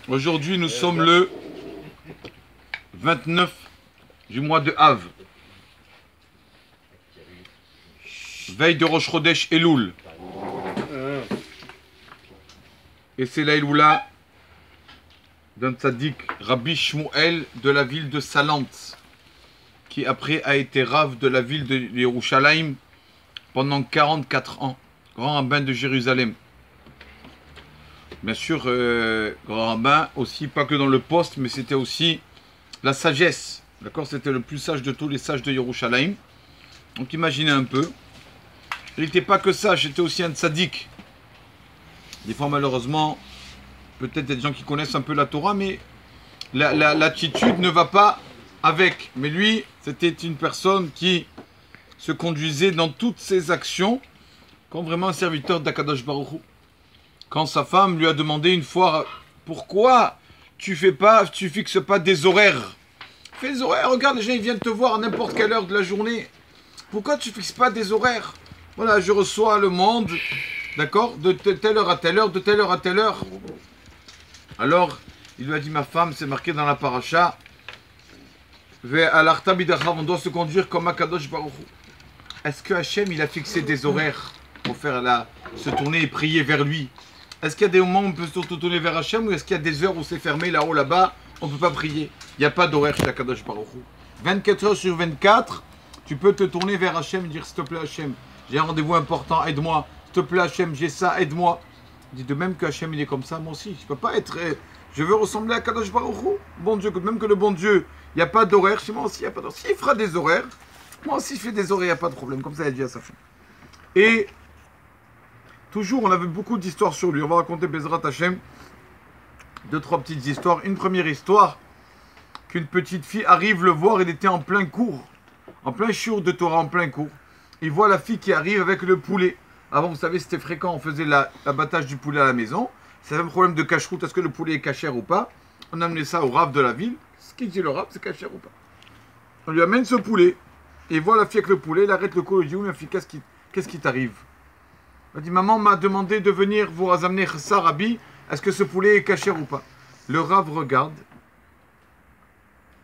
Aujourd'hui, nous sommes le 29 du mois de Av. Veille de Rosh Chodesh Elul. Et c'est la Eloula d'un tzaddik, Rabbi Shmuel de la ville de Salant, qui après a été Rav de la ville de Yerushalayim pendant 44 ans, grand rabbin de Jérusalem. Bien sûr, grand rabbin aussi, pas que dans le poste, mais c'était aussi la sagesse. D'accord, c'était le plus sage de tous les sages de Yerushalayim. Donc imaginez un peu. Il n'était pas que sage, c'était aussi un tzaddik. Des fois, malheureusement, peut-être des gens qui connaissent un peu la Torah, mais l'attitude ne va pas avec. Mais lui, c'était une personne qui se conduisait dans toutes ses actions comme vraiment un serviteur d'Akadosh Baruch Hu. Quand sa femme lui a demandé une fois, pourquoi tu fixes pas des horaires? Fais des horaires, regarde, les gens ils viennent te voir à n'importe quelle heure de la journée. Pourquoi tu fixes pas des horaires? Voilà, je reçois le monde, d'accord, de telle heure à telle heure, de telle heure à telle heure. Alors, il lui a dit, ma femme, c'est marqué dans la paracha, on doit se conduire comme Akadosh Baruch Hu. Est-ce que Hachem, il a fixé des horaires pour faire se tourner et prier vers lui? Est-ce qu'il y a des moments où on peut se tourner vers Hachem, ou est-ce qu'il y a des heures où c'est fermé là-haut, là-bas, on ne peut pas prier? Il n'y a pas d'horaire chez Akadosh Baruch Hu. 24 heures sur 24, tu peux te tourner vers Hachem et dire, s'il te plaît Hachem, j'ai un rendez-vous important, aide-moi. S'il te plaît Hachem, j'ai ça, aide-moi. Il dit de même que Hachem, il est comme ça, moi aussi. Je peux pas être... je veux ressembler à Kadosh Baruch Hu. Bon Dieu, même que le bon Dieu, il n'y a pas d'horaire. Chez moi aussi, il n'y a pas d'horaire. S'il fera des horaires, moi aussi je fais des horaires, il n'y a pas de problème. Comme ça, il a dit à sa femme. Et toujours, on avait beaucoup d'histoires sur lui. On va raconter Bezrat Hachem. 2-3 petites histoires. Une première histoire, qu'une petite fille arrive le voir, il était en plein cours. En plein shiur de Torah, en plein cours. Il voit la fille qui arrive avec le poulet. Avant, vous savez, c'était fréquent, on faisait l'abattage du poulet à la maison. C'est un problème de cache-route, est-ce que le poulet est cachère ou pas? On a amené ça au Rav de la ville. Ce qui dit le Rav, c'est cachère ou pas. On lui amène ce poulet. Et il voit la fille avec le poulet, il arrête le coup, il dit, oui, ma fille, qu'est-ce qui t'arrive? Elle dit, maman m'a demandé de venir vous amener ça, Rabbi. Est-ce que ce poulet est cachère ou pas? Le Rav regarde.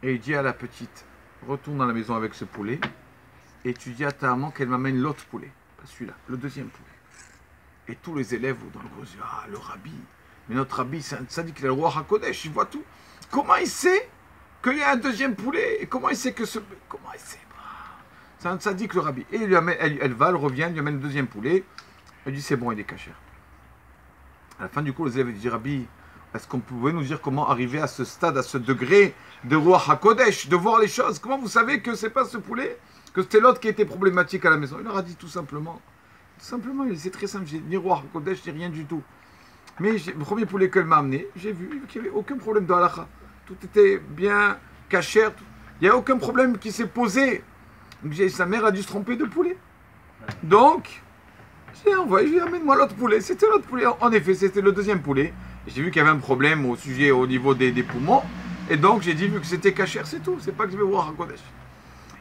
Et il dit à la petite, retourne dans la maison avec ce poulet. Et tu dis à ta maman qu'elle m'amène l'autre poulet. Pas celui-là, le deuxième poulet. Et tous les élèves dans le gros disent, ah, le rabbi. Mais notre rabbi, c'est un tzaddik, il a le roi HaKodesh, il voit tout. Comment il sait qu'il y a un deuxième poulet? Et comment il sait que ce... Comment il sait? C'est un tzaddik, le rabbi. Et il lui amène, elle va, elle revient, elle lui amène le deuxième poulet. Elle dit, c'est bon, il est caché. À la fin du coup, les élèves disent, rabbi, est-ce qu'on pouvait nous dire comment arriver à ce stade, à ce degré de roi HaKodesh, de voir les choses? Comment vous savez que c'est pas ce poulet, que c'était l'autre qui était problématique à la maison? Il leur a dit tout simplement, c'est très simple, j'ai ni roi HaKodesh, ni rien du tout. Mais le premier poulet qu'elle m'a amené, j'ai vu qu'il n'y avait aucun problème de halakha. Tout était bien caché, il n'y a aucun problème qui s'est posé. Donc sa mère a dû se tromper de poulet. Donc, j'ai envoyé, je lui ai dit, amène-moi l'autre poulet. C'était l'autre poulet, en effet, c'était le deuxième poulet. J'ai vu qu'il y avait un problème au niveau des poumons. Et donc j'ai dit, vu que c'était caché, c'est tout. C'est pas que je vais voir HaKodesh.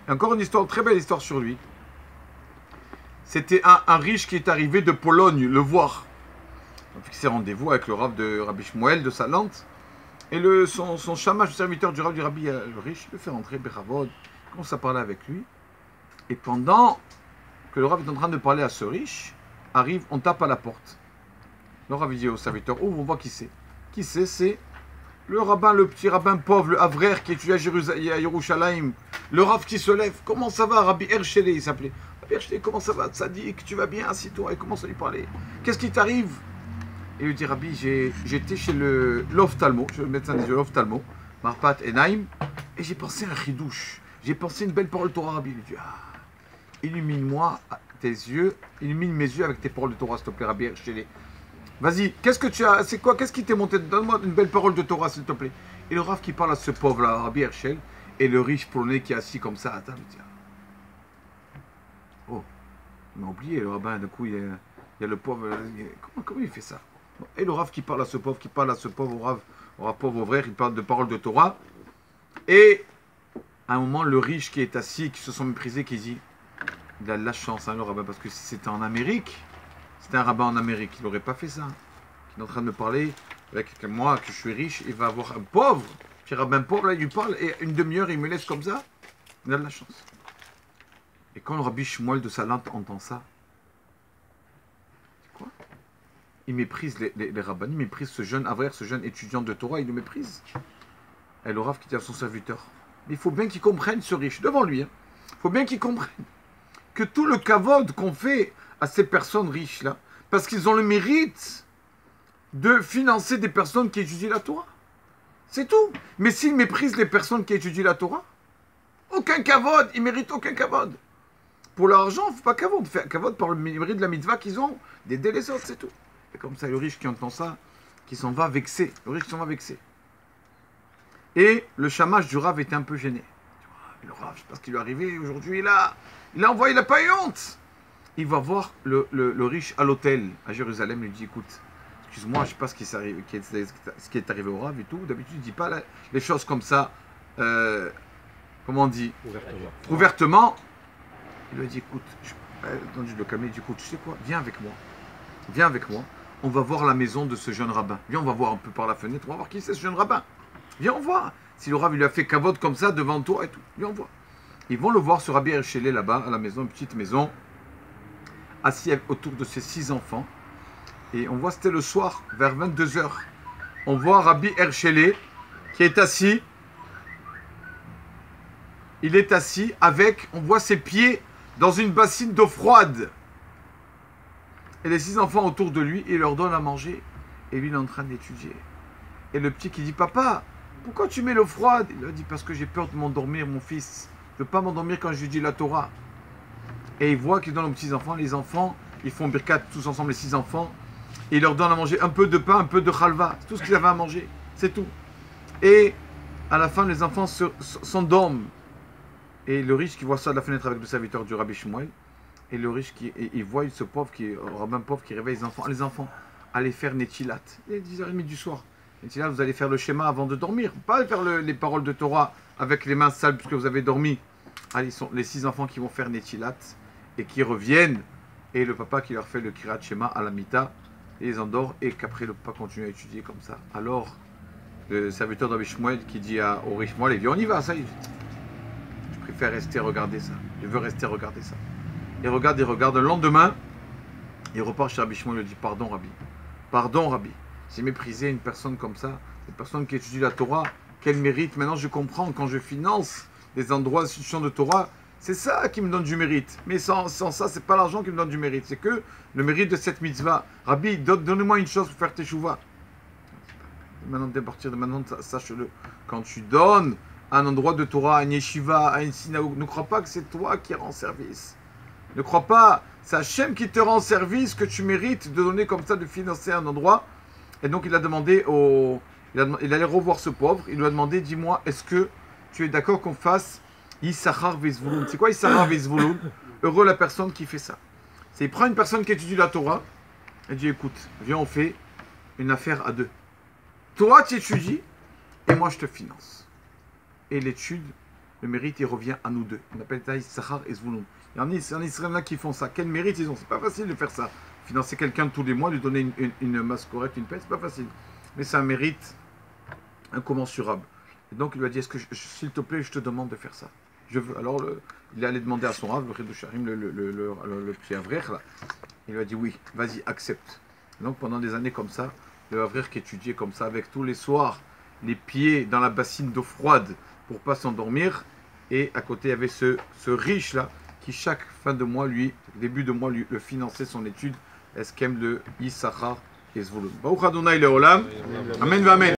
Encore une histoire, très belle histoire sur lui. C'était un riche qui est arrivé de Pologne, le voir. On a fixé rendez-vous avec le Rav de Rabbi Shmuel de Salant. Et son chamash, le serviteur du Rav du Rabbi, le riche, il le fait rentrer, Bechavod, commence à parler avec lui. Et pendant que le Rav est en train de parler à ce riche, arrive, on tape à la porte. Le Rav dit au serviteur, ouvre, on voit qui c'est. Qui c'est le rabbin, le petit rabbin pauvre, le Havrer qui étudie à Yerushalayim. Le Rav qui se lève. Comment ça va, Rabbi Ershele, il s'appelait. Rabbi Ershele, comment ça va, Tzadik? Tu vas bien, assis-toi. Et commence à lui parler. Qu'est-ce qui t'arrive? Et il lui dit, Rabbi, j'étais chez l'ophtalmo, le médecin des yeux, l'ophtalmo, Marpat Enaim, et j'ai pensé à un chidouche. J'ai pensé une belle parole de Torah, Rabbi. Il lui dit, ah, illumine-moi tes yeux, illumine mes yeux avec tes paroles de Torah, s'il te plaît, Rabbi Ershele. Vas-y, qu'est-ce que tu as? C'est quoi? Qu'est-ce qui t'est monté? Donne-moi une belle parole de Torah, s'il te plaît. Et le Rav qui parle à ce pauvre-là, Rabbi Hershel, et le riche polonais qui est assis comme ça à table, il dit, oh, il m'a oublié, le rabbin, du coup, il y a le pauvre, comment il fait ça? Et le Rav qui parle à ce pauvre, au Rav pauvre, au vrai, il parle de paroles de Torah. Et à un moment, le riche qui est assis, qui se sent méprisé, qui dit, il a de la chance, hein, le rabbin, parce que si c'était en Amérique, c'était un rabbin en Amérique, il n'aurait pas fait ça. Il est en train de me parler avec moi, que je suis riche, il va avoir un pauvre, petit rabbin pauvre, là, il lui parle, et une demi-heure, il me laisse comme ça. Il a de la chance. Et quand le rabbi Shmuel de Salant entend ça, c'est quoi? Il méprise les rabbins, il méprise ce jeune avraire, ce jeune étudiant de Torah, il le méprise. Et le Rav qui dit à son serviteur, il faut bien qu'il comprenne ce riche, devant lui, il faut bien qu'il comprenne que tout le kavod qu'on fait à ces personnes riches-là, parce qu'ils ont le mérite de financer des personnes qui étudient la Torah. C'est tout. Mais s'ils méprisent les personnes qui étudient la Torah, aucun kavod, ils méritent aucun kavod. Pour l'argent, il ne faut pas kavod. Faire kavod par le mérite de la mitzvah qu'ils ont, d'aider les autres, c'est tout. Et comme ça, le riche qui entend ça, qui s'en va vexé. Le riche qui s'en va vexé. Et le chamash du Rav était un peu gêné. Le Rav, je sais pas ce qui lui est arrivé aujourd'hui, il a envoyé, il n'a pas eu honte. Il va voir le riche à l'hôtel à Jérusalem, il lui dit, écoute, excuse-moi, je ne sais pas ce qui est arrivé au Rav et tout. D'habitude, il ne dit pas les choses comme ça, comment on dit, ouvertement. Il lui a dit, écoute, je le calme, il dit, écoute, tu sais quoi, viens avec moi, on va voir la maison de ce jeune rabbin. Viens, on va voir un peu par la fenêtre, on va voir qui c'est ce jeune rabbin. Viens, on voit. Si le Rav lui a fait kavod comme ça devant toi et tout, viens, on voit. Ils vont le voir sur Rabbi Erchelé là-bas, à la maison, une petite maison, assis autour de ses 6 enfants. Et on voit, c'était le soir, vers 22h. On voit Rabbi Erchelé qui est assis. Il est assis avec, on voit ses pieds dans une bassine d'eau froide. Et les 6 enfants autour de lui, il leur donne à manger. Et lui, il est en train d'étudier. Et le petit qui dit, papa, pourquoi tu mets l'eau froide? Il lui a dit, parce que j'ai peur de m'endormir, mon fils. Je ne veux pas m'endormir quand je dis la Torah. Et il voit qu'il donne aux petits-enfants, les enfants, ils font birkat tous ensemble, les 6 enfants. Et il leur donne à manger un peu de pain, un peu de khalva. C'est tout ce qu'ils avaient à manger. C'est tout. Et à la fin, les enfants s'endorment. Et le riche qui voit ça de la fenêtre avec le serviteur du Rabbi Shmuel, et le riche il voit ce pauvre, rabbin pauvre qui réveille les enfants, allez faire Netilat. Il est 10h30 du soir. Netilat, vous allez faire le schéma avant de dormir. Pas faire les paroles de Torah avec les mains sales puisque vous avez dormi. Allez, sont les 6 enfants qui vont faire Netilat et qui reviennent. Et le papa qui leur fait le Kirat Shema à la Mita, et les endort, et qu'après le papa continue à étudier comme ça. Alors, le serviteur de Rabbi Shmuel qui dit au riche Shmuel, il dit, on y va, ça y est. Je préfère rester regarder ça. Je veux rester regarder ça. Il regarde. Le lendemain, il repart chez Rabbi Shmuel et lui dit, pardon Rabbi, j'ai méprisé une personne comme ça, une personne qui étudie la Torah, quel mérite. Maintenant je comprends, quand je finance des endroits d'institution de Torah, c'est ça qui me donne du mérite. Mais sans ça, c'est pas l'argent qui me donne du mérite, c'est que le mérite de cette mitzvah. Rabbi, donnez-moi une chose pour faire teshuva. Maintenant, à partir de maintenant, sache-le. Quand tu donnes un endroit de Torah, à une yeshiva, à une synagogue, ne crois pas que c'est toi qui rends service. Ne crois pas, c'est Hachem qui te rend service, que tu mérites de donner comme ça, de financer un endroit. Et donc il a demandé il allait revoir ce pauvre, il lui a demandé, dis-moi, est-ce que tu es d'accord qu'on fasse Yissachar Vezvulun? C'est quoi Yissachar Vezvulun? Heureux la personne qui fait ça. C'est il prend une personne qui étudie la Torah, et dit, écoute, viens, on fait une affaire à 2. Toi, tu étudies, et moi, je te finance. Et l'étude, le mérite, il revient à nous deux. On appelle ça Yissachar et Zvulun. Il y en a Israéliens qui font ça. Quel mérite ils ont? C'est pas facile de faire ça. Financer quelqu'un tous les mois, lui donner une masse correcte, une paie, c'est pas facile. Mais c'est un mérite incommensurable. Et donc il lui a dit, est-ce que, s'il te plaît, je te demande de faire ça? Je veux. Alors il est allé demander à son Rav, le Chiddush Harim, le petit Avrer, là. Il lui a dit, oui, vas-y, accepte. Et donc pendant des années comme ça, le Avrer qui étudiait comme ça, avec tous les soirs, les pieds dans la bassine d'eau froide pour pas s'endormir. Et à côté, il y avait ce riche là, qui chaque fin de mois, début de mois, le finançait son étude, eskem de Yissachar et Zvulun. Baruch Adonai Leolam. Amen, amen.